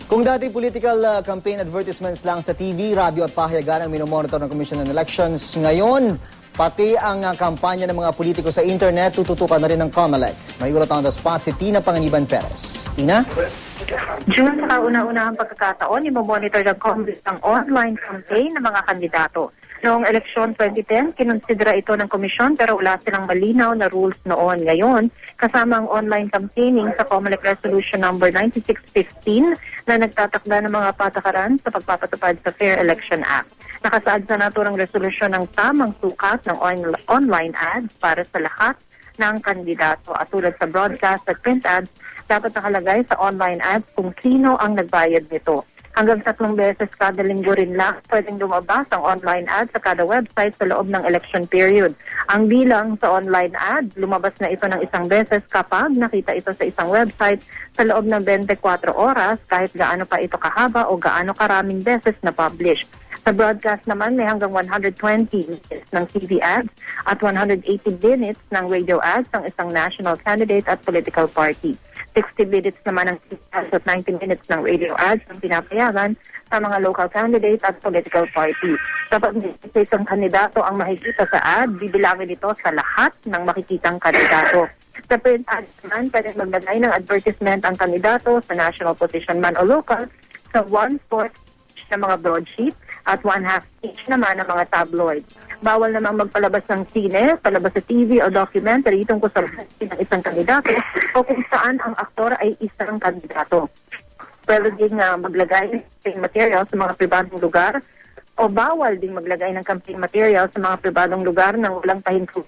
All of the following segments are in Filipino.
Kung dati political campaign advertisements lang sa TV, radyo at pahayagan ang minomonitor ng Commission on Elections, ngayon, pati ang kampanya ng mga politiko sa internet, tututukan na rin ng COMELEC. May ulat ang daspa si Tina Panganiban Perez. Tina? June, sa kauna-unahang pagkakataon, imomonitor ng COMELEC ang online campaign ng mga kandidato. Noong eleksyon 2010, kinonsidera ito ng komisyon pero wala silang malinaw na rules noon. Ngayon, kasama ang online campaigning sa COMELEC Resolution number 9615 na nagtatakda ng mga patakaran sa pagpapatupad sa Fair Election Act. Nakasaad sa naturang resolusyon ng tamang sukat ng online ads para sa lahat ng kandidato. At tulad sa broadcast at print ads, dapat nakalagay sa online ads kung sino ang nagbayad nito. Hanggang 3 beses kada linggo rin lang pwedeng lumabas ang online ad sa kada website sa loob ng election period. Ang bilang sa online ad, lumabas na ito ng 1 beses kapag nakita ito sa isang website sa loob ng 24 oras kahit gaano pa ito kahaba o gaano karaming beses na publish. Sa broadcast naman may hanggang 120 minutes ng TV ads at 180 minutes ng radio ads ang isang national candidate at political party. 60 minutes naman ng TV ads at 90 minutes ng radio ads ang pinapayagan sa mga local candidate at political party. Kapag may isang kandidato ang makikita sa ad, bibilangin ito sa lahat ng makikitang kandidato. Sa print ads naman, pwede maglagay ng advertisement ang kandidato sa national position man o local sa 1/4 ng mga broadsheet at 1/2 each naman ng mga tabloid. Bawal namang magpalabas ng sine, palabas sa TV o documentary tungkol sa ng isang kandidato o kung saan ang aktor ay isang kandidato. Pwede din maglagay ng campaign material sa mga pribadong lugar o bawal din maglagay ng campaign material sa mga pribadong lugar nang walang pahinfuri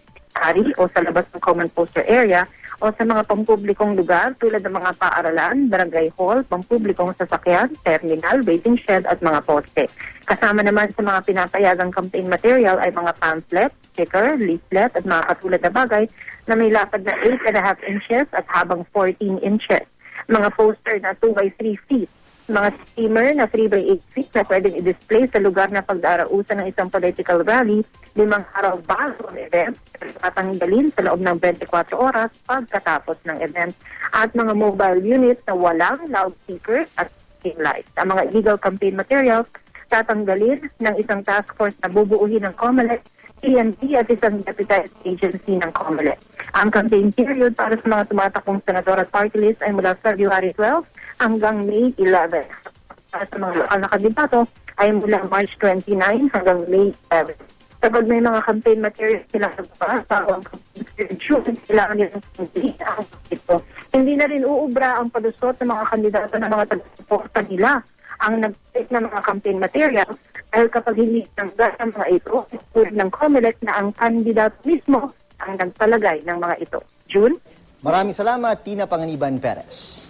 o sa labas ng common poster area o sa mga pampublikong lugar tulad ng mga paaralan, barangay hall, pampublikong sasakyan, terminal, waiting shed at mga poste. Kasama naman sa mga pinapayagang campaign material ay mga pamphlet, sticker, leaflet at mga katulad na bagay na may lapad na 8.5 inches at habang 14 inches. Mga poster na 2 by 3 feet. Mga steamer na 3 by 8 feet na pwedeng i-display sa lugar na pagdarausan ng isang political rally 5 araw bago ang event, tatanggalin sa loob ng 24 oras pagkatapos ng event, at mga mobile units na walang loudspeaker at ring lights. Ang mga illegal campaign materials tatanggalin ng isang task force na bubuuhin ng COMELEC, PNP at isang deputized agency ng COMELEC. Ang campaign period para sa mga tumatakbong senador at party list ay mula February 12 hanggang May 11. Para sa mga lokal na kandidato ay mula March 29 hanggang May 7. Kapag may mga campaign materials sila sa ang campaign June, kailangan nilang ang ito. Hindi na rin uubra ang padusot ng mga kandidato ng mga taga-suporta nila ang nag-take ng mga campaign materials dahil kapag hindi tanggal ang mga ito, tulad ng COMELEC na ang kandidato mismo ang nagpalagay ng mga ito. June? Maraming salamat, Tina Panganiban Perez.